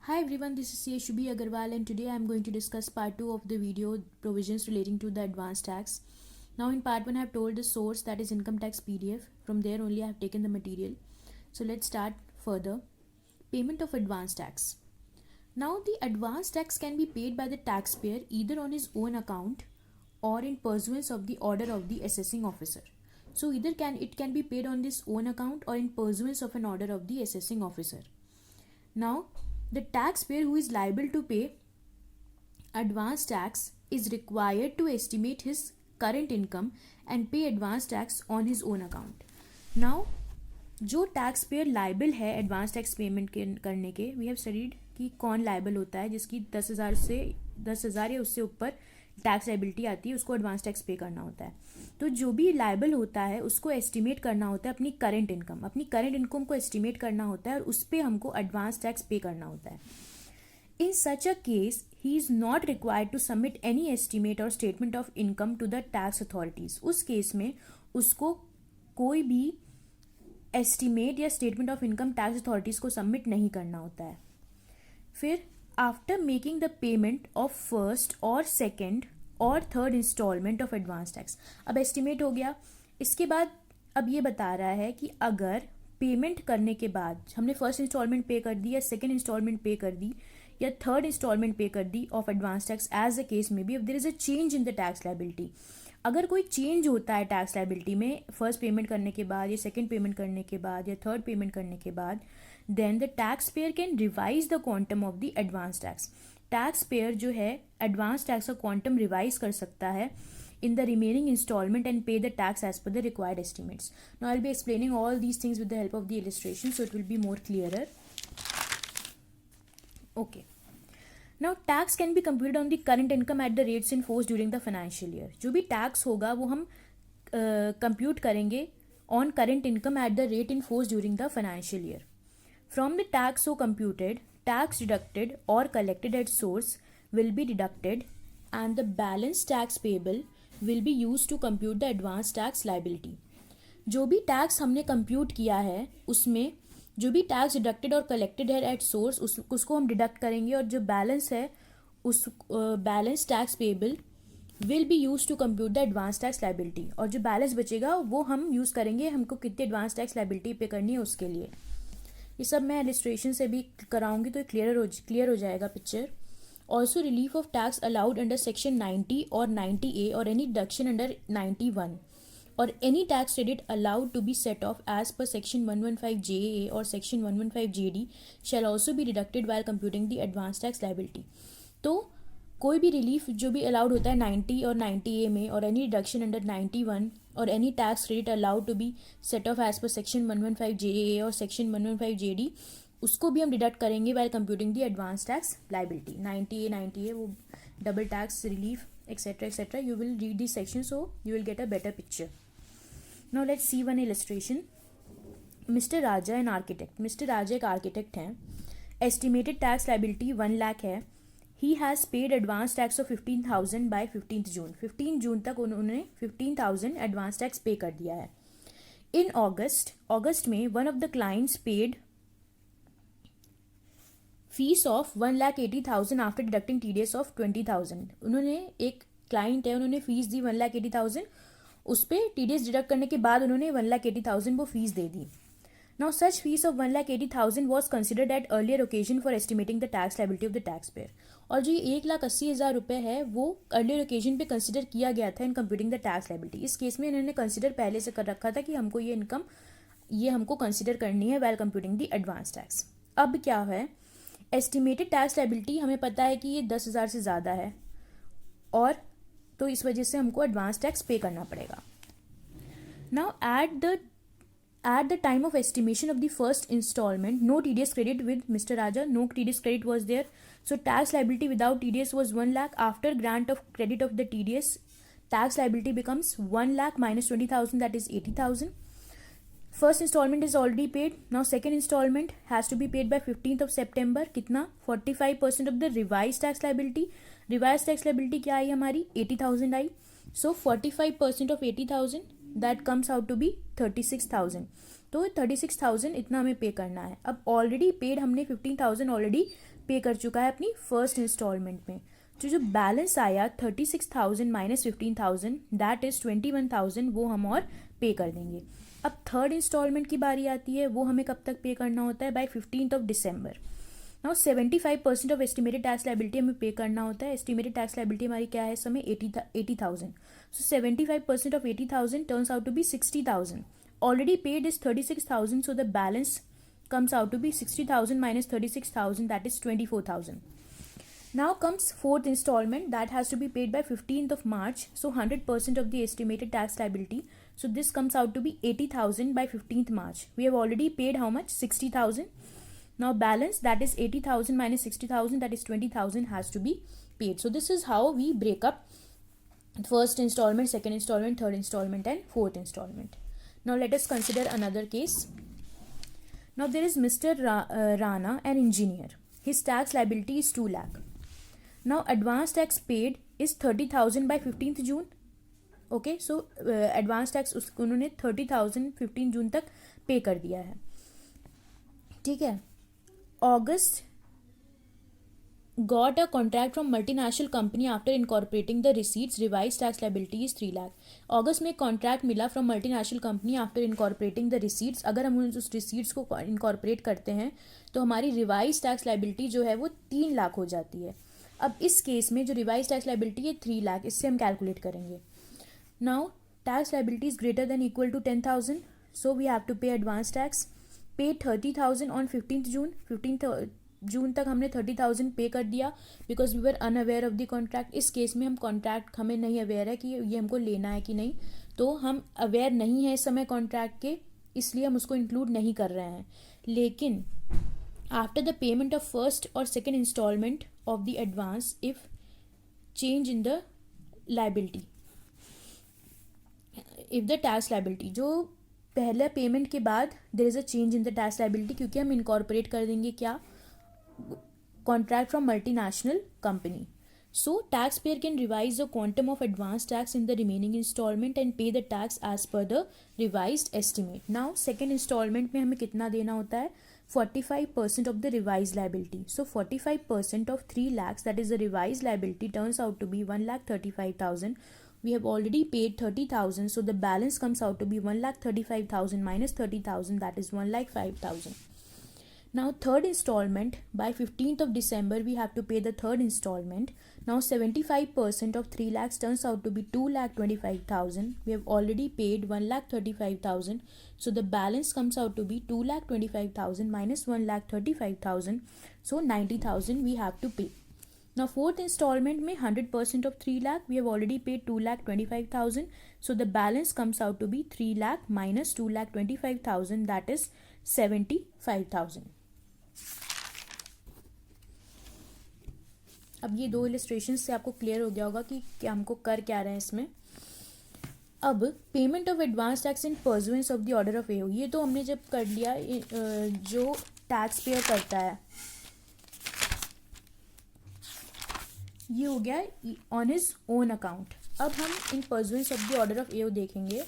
Hi everyone, this is CA Shubhi Agarwal and today I am going to discuss part 2 of the video provisions relating to the advanced tax. Now in part 1 I have told the source, that is income tax PDF. From there only I have taken the material. So let's start further. Payment of advanced tax. Now the advanced tax can be paid by the taxpayer either on his own account or in pursuance of the order of the assessing officer. So either it can be paid on this own account or in pursuance of an order of the assessing officer. Now the taxpayer who is liable to pay advance tax is required to estimate his current income and pay advance tax on his own account. Now जो tax payer liable है advance tax payment करने के, we have studied कि कौन liable होता है जिसकी 10,000 या उससे ऊपर टैक्स लाइबिलिटी आती है, उसको एडवांस टैक्स पे करना होता है. तो जो भी लाइबल होता है उसको एस्टिमेट करना होता है अपनी करंट इनकम को एस्टिमेट करना होता है और उस पर हमको एडवांस टैक्स पे करना होता है. In such a case he is not required to submit any estimate और statement of income to the tax authorities. उस केस में उसको कोई भी एस्टिमेट या statement of income tax authorities को सबमिट नहीं करना होता है. फिर after making the payment of first और सेकेंड और third installment of advance tax. अब एस्टिमेट हो गया, इसके बाद अब ये बता रहा है कि अगर पेमेंट करने के बाद हमने फर्स्ट इंस्टॉलमेंट पे कर दी या सेकेंड इंस्टॉलमेंट पे कर दी या थर्ड इंस्टॉलमेंट पे कर दी of advance tax, as a case में भी if there is a change in the tax liability, अगर कोई चेंज होता है टैक्स लाइबिलिटी में फर्स्ट पेमेंट करने के बाद या सेकेंड पेमेंट करने के बाद या थर्ड पेमेंट करने के बाद, then the tax payer can revise the quantum of the advance tax. Tax payer जो है एडवांस टैक्स का क्वांटम रिवाइज कर सकता है in the remaining installment and pay the tax as per the required estimates. Now I'll be explaining all these things with the help of the illustration so it will be more clearer. Okay. Now tax can be computed on the current income at the rates in force during the financial year. जो भी tax होगा वो हम compute करेंगे on current income at the rate in force during the financial year. From the tax so computed, tax deducted or collected at source will be deducted and the balance tax payable will be used to compute the advance tax liability. जो भी tax हमने compute किया है उसमें जो भी tax deducted और collected है एट सोर्स उसको हम डिडक्ट करेंगे और जो बैलेंस है उस balance tax payable will be use to compute the advance tax liability. और जो बैलेंस बचेगा वो हम यूज़ करेंगे हमको कितनी एडवांस टैक्स लाइबिलिटी पे करनी है उसके लिए. ये सब मैं इलस्ट्रेशन से भी कराऊंगी तो क्लियर हो जाएगा picture. Also relief of tax allowed under section 90 or 90A or any deduction under 91 or any tax credit allowed to be set off as per section 115JA or section 115JD shall also be deducted while computing the advance tax liability. तो कोई भी relief जो भी allowed होता है 90 और 90A में और एनी डिडक्शन अंडर 91 और any tax credit allowed to be set off as per section 115JA और सेक्शन 115JD उसको भी हम डिडक्ट करेंगे while computing the advance tax liability. 90A वो double tax relief etcetera you will read this section so you will get a better picture. Now let's see one illustration. Mister Raja an architect. Mister Raja एक architect हैं. Estimated tax liability 1 lakh है. He has paid advance tax of 15,000 by 15 June. 15 जून तक उन्होंने 15,000 advance tax पे कर दिया है. इन अगस्त में one of the clients paid fees of 1,80,000 after deducting TDS of 20,000. उन्होंने एक क्लाइंट है उन्होंने फीस दी 1,80,000, उस पर TDS डिडक्ट करने के बाद उन्होंने 1,80,000 वो fees they the. Now such fees of 1,80,000 was considered at earlier occasion for estimating the tax liability of the tax payer. और जो ये 1,80,000 रुपये है वो अर्लियर ओकेजन पे कंसिडर किया गया था in computing the tax liability. इस केस में इन्होंने कंसिडर पहले से कर रखा था कि हमको ये इनकम ये हमको कंसिडर करनी है while computing the advance tax. अब क्या है, एस्टिमेटेड टैक्स लाइबिलिटी हमें पता है कि ये 10,000 से ज़्यादा है और तो इस वजह से हमको एडवांस टैक्स पे करना पड़ेगा. Now at the time of estimation of the first installment no TDS credit with mister Raja, no TDS credit was there. So tax liability without TDS was 1 lakh. After grant of credit of the TDS tax liability becomes 1 lakh minus 20,000 that is 80,000. First installment is already paid. Now second installment has to be paid by 15th September. कितना 45% of the revise tax liability. Revise tax liability क्या आई हमारी 80,000 आई. So 45% of 80,000 that comes out to be 36,000. तो 36,000 इतना हमें pay करना है। अब ऑलरेडी पेड हमने 15,000 ऑलरेडी पे कर चुका है अपनी फर्स्ट इंस्टॉलमेंट में। तो जो बैलेंस आया 36,000 माइनस 15,000 दैट इज़ 21,000, वो हम और पे कर देंगे। अब थर्ड इंस्टॉलमेंट की बारी आती है, वो हमें कब तक पे करना होता है, by 15th of December। Now 75% of estimated tax liability हमें पे करना होता है। एस्टिमेटेड टैक्स लाइबिलिटी हमारी क्या है इस समय, 80,000। So 75% of 80,000 turns out to be 60,000। Already paid is 36,000, so the balance comes out to be 60,000 minus 36,000, that is 24,000. Now comes fourth installment that has to be paid by 15th of March. So 100% of the estimated tax liability. So this comes out to be 80,000 by 15th March. We have already paid how much? 60,000. Now balance, that is 80,000 minus 60,000, that is 20,000 has to be paid. So this is how we break up first installment, second installment, third installment and fourth installment. Now let us consider another case. Now there is Mr. Rana, an engineer. His tax liability is 2 lakh. Now advance tax paid is 30,000 by 15th June. Okay, so advance tax उन्होंने 30,000 15 जून तक पे कर दिया है, ठीक है। August got a contract from multinational company after incorporating the receipts. Revised tax liability is 3 lakh. अगस्त में कॉन्ट्रैक्ट मिला from multinational company after incorporating the receipts. अगर हम उस रिसीट्स को इनकॉर्पोरेट करते हैं तो हमारी रिवाइज टैक्स लाइबिलिटी जो है वो 3 लाख हो जाती है। अब इस केस में जो रिवाइज टैक्स लाइबिलिटी है 3 लाख, इससे हम कैलकुलेट करेंगे। Now tax liability is greater than equal to 10,000, so we have to pay advance tax. Pay 30,000 on 15th June. 15th जून तक हमने 30,000 पे कर दिया because we were unaware of the contract. इस case में हम कॉन्ट्रैक्ट हमें नहीं अवेयर है कि ये हमको लेना है कि नहीं, तो हम अवेयर नहीं है इस समय कॉन्ट्रैक्ट के, इसलिए हम उसको इंक्लूड नहीं कर रहे हैं। लेकिन after the payment of first और second installment of the advance, if change in the liability, if the tax liability, जो पहले पेमेंट के बाद there is a change in the tax liability, क्योंकि हम इनकॉर्पोरेट कर देंगे क्या, contract from multinational company. So taxpayer can revise the quantum of advance tax in the remaining installment and pay the tax as per the revised estimate. Now second installment में हमें कितना देना होता है, 45% of the revised liability. So 45% of 3 lakhs, that is the revised liability, turns out to be 1,35,000. We have already paid 30,000, so the balance comes out to be 1,35,000 minus 30,000, that is 1,05,000. Now third installment, by 15th of December we have to pay the third installment. Now 75% of 3 lakhs turns out to be 2,25,000. We have already paid 1,35,000, so the balance comes out to be 2,25,000 minus 1,35,000, so 90,000 we have to pay. Now fourth installment में 100% of 3 lakh, we have already paid 2,25,000, so the balance comes out to be 3 lakh minus 2,25,000, that is 75,000. अब ये दो illustration से आपको clear हो गया होगा कि क्या हमको कर क्या रहे हैं इसमें। अब payment of advance tax in pursuance of the order of AO, ये तो हमने जब कर लिया, जो टैक्स पेयर करता है ये हो गया ऑन हिज ओन अकाउंट। अब हम in pursuance of the order of AO देखेंगे।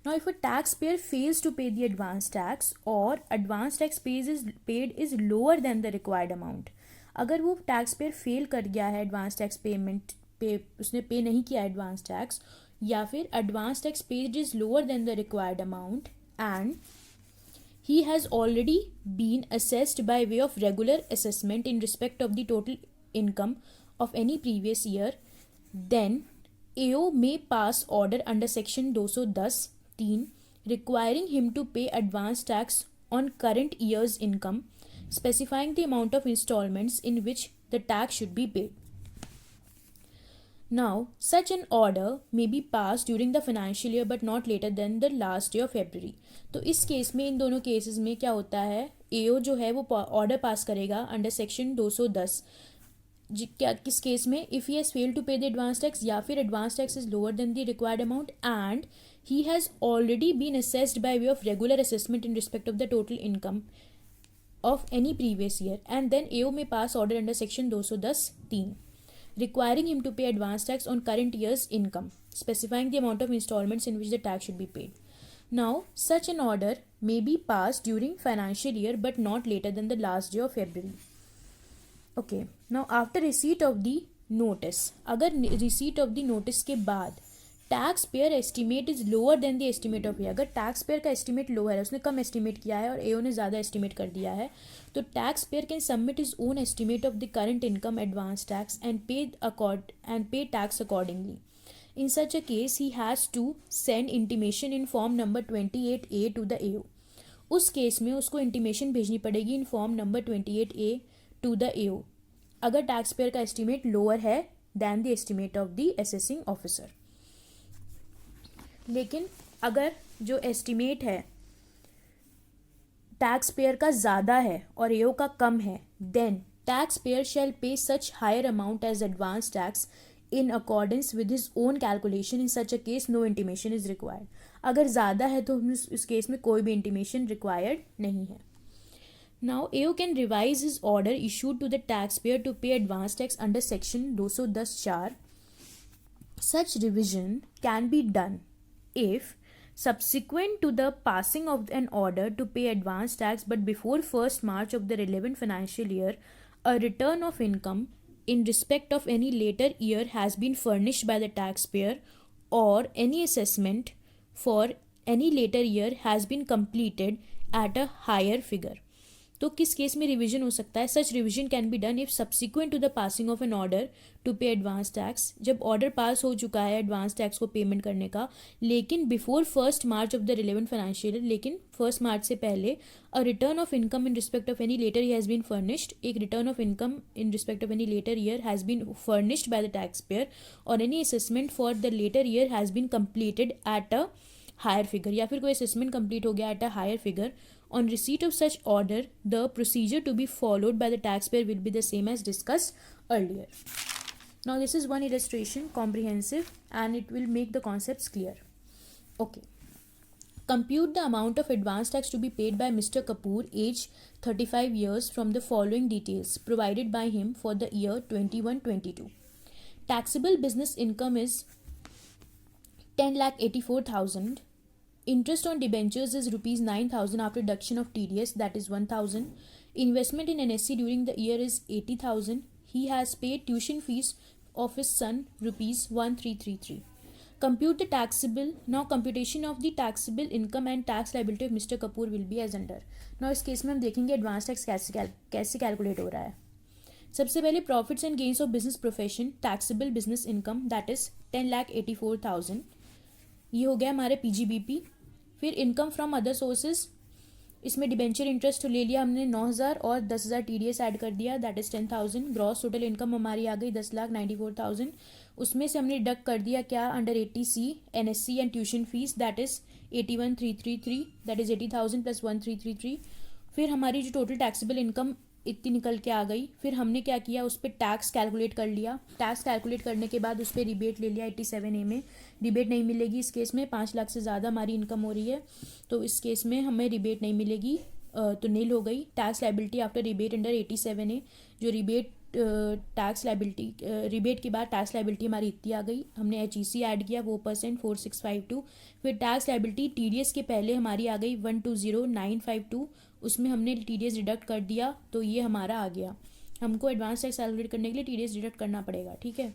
Now if a taxpayer fails to pay the advance tax or advance tax paid is lower than the required amount, अगर वो tax payer fail कर गया है advance tax payment पे, उसने पे नहीं किया एडवांस टैक्स, या फिर advance tax paid is lower than the required amount and he has already been assessed by way of regular assessment in respect of the total income of any previous year, then AO may pass order under section 210(3) requiring him to pay advance tax on current year's income, specifying the amount of installments in which the tax should be paid. Now, such an order may be passed during the financial year but not later than the last day of February. तो इस case में, इन दोनों cases में क्या होता है, AO जो है वो ऑर्डर पास करेगा अंडर सेक्शन 210। क्या किस केस में, if he has fail to pay the advance tax, या फिर advance tax is lower than the required amount and he has already been assessed by way of regular assessment in respect of the total income of any previous year, and then AO may pass order under section 210(3) requiring him to pay advance tax on current year's income, specifying the amount of installments in which the tax should be paid. Now, such an order may be passed during financial year but not later than the last day of February. Okay, now after receipt of the notice, अगर receipt of the notice के बाद tax payer estimate is lower than the estimate of A, अगर tax payer का estimate lower है, उसने कम estimate किया है और एओ ने ज़्यादा एस्टिमेट कर दिया है, तो tax payer can submit is own estimate of the current income advance tax and pay tax accordingly. In such a case, he has to send intimation in form number 28A to the AO. उस case में उसको intimation भेजनी पड़ेगी in form number 28A to the AO अगर tax payer का estimate lower है than the estimate of the assessing officer. लेकिन अगर जो एस्टिमेट है टैक्स पेयर का ज़्यादा है और AO का कम है, then tax payer shall pay such higher amount as advance tax in accordance with his own calculation. In such a case no intimation is required. अगर ज़्यादा है तो इस केस में कोई भी intimation required नहीं है. Now AO can revise his order issued to the taxpayer to pay advance tax under section 210(4). Such revision can be done if subsequent to the passing of an order to pay advance tax but before 1st March of the relevant financial year, a return of income in respect of any later year has been furnished by the taxpayer or any assessment for any later year has been completed at a higher figure. तो किस case में revision हो सकता है? Such revision can be done if subsequent to the passing of an order to pay advance tax, जब order pass हो चुका है एडवांस टैक्स को पेमेंट करने का, लेकिन before 1st March of the relevant financial year, लेकिन 1st मार्च से पहले a return of income in respect of any later has been furnished, एक return of income in respect of any later year has been furnished by the tax payer और any assessment for the later year has been completed at a higher figure, या फिर कोई assessment complete हो गया at a higher figure. On receipt of such order, the procedure to be followed by the taxpayer will be the same as discussed earlier. Now, this is one illustration, comprehensive, and it will make the concepts clear. Okay. Compute the amount of advance tax to be paid by Mr. Kapoor, age 35 years, from the following details provided by him for the year 21-22. Taxable business income is 10,84,000. Interest on debentures is rupees 9,000 after deduction of TDS, that is 1,000. Investment in NSC during the year is 80,000. He has paid tuition fees of his son rupees 1,333. Compute the taxable. Now computation of the taxable income and tax liability of Mr. Kapoor will be as under. Now इस case में हम देखेंगे advance tax कैसे calculate हो रहा है. सबसे पहले profits and gains of business profession, taxable business income that is 10,84,000. ये हो गया हमारे PGBP. फिर इनकम फ्रॉम अदर सोर्सेज, इसमें डिबेंचर इंटरेस्ट ले लिया हमने 9,000 और 10,000 TDS ऐड कर दिया, that is 10,000. Gross total income हमारी आ गई 10,94,000. उसमें से हमने डिडक्ट कर दिया क्या under 80C NSC and tuition fees, that is 81,333, that is 80,000 plus 1,333. फिर हमारी जो टोटल टैक्सेबल इनकम इतनी निकल के आ गई. फिर हमने क्या किया, उस पर टैक्स कैलकुलेट कर लिया. टैक्स कैलकुलेट करने के बाद उस पर रिबेट ले लिया 87A में. रिबेट नहीं मिलेगी इस केस में, 5 लाख से ज़्यादा हमारी इनकम हो रही है तो इस केस में हमें रिबेट नहीं मिलेगी, तो नील हो गई. Tax liability after rebate under 87A, जो रिबेट टैक्स लाइबिलिटी रिबेट के बाद टैक्स लाइबिलिटी हमारी इतनी आ गई. हमने HEC ऐड किया 4%, 4,652. फिर टैक्स लाइबिलिटी TDS के पहले हमारी आ गई 120,952, उसमें हमने TDS डिडक्ट कर दिया तो ये हमारा आ गया. हमको एडवांस टैक्स कैलकुलेट करने के लिए TDS डिडक्ट करना पड़ेगा, ठीक है.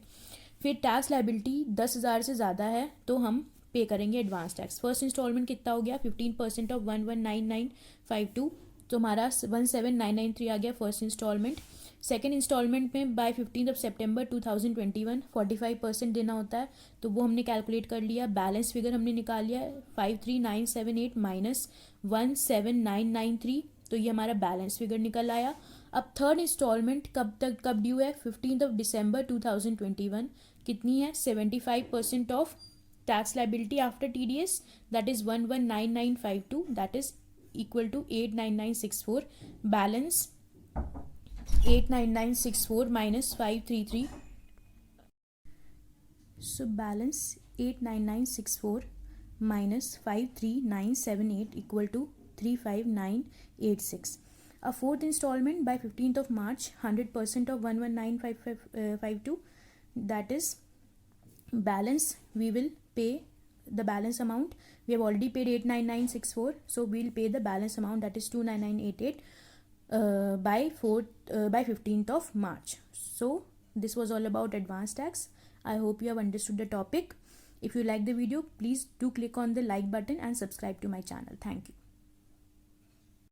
फिर टैक्स लाइबिलिटी 10,000 से ज़्यादा है तो हम पे करेंगे एडवांस टैक्स. फर्स्ट इंस्टॉलमेंट कितना हो गया, 15% ऑफ 119952, तो हमारा 17,993 आ गया फर्स्ट इंस्टॉलमेंट. सेकेंड इंस्टॉलमेंट में बाय 15 सितंबर 2021 45% देना होता है, तो वो हमने कैलकुलेट कर लिया. बैलेंस फिगर हमने निकाल लिया 53,978 माइनस 17,993, तो ये हमारा बैलेंस फिगर निकल आया. अब थर्ड इंस्टॉलमेंट कब ड्यू है, 15 दिसंबर 2021. कितनी है, 75% of tax liability after TDS, that is 119952, that is equal to 89964. Balance 89964 minus 533. So balance 89964 minus 53978 equal to 35986. A fourth installment by 15th of March, 100% of 119552, that is balance we will pay the balance amount. We have already paid 89964, so we'll pay the balance amount, that is 29988, by 15th of March. So this was all about advance tax. I hope you have understood the topic. If you like the video, please do click on the like button and subscribe to my channel. Thank you.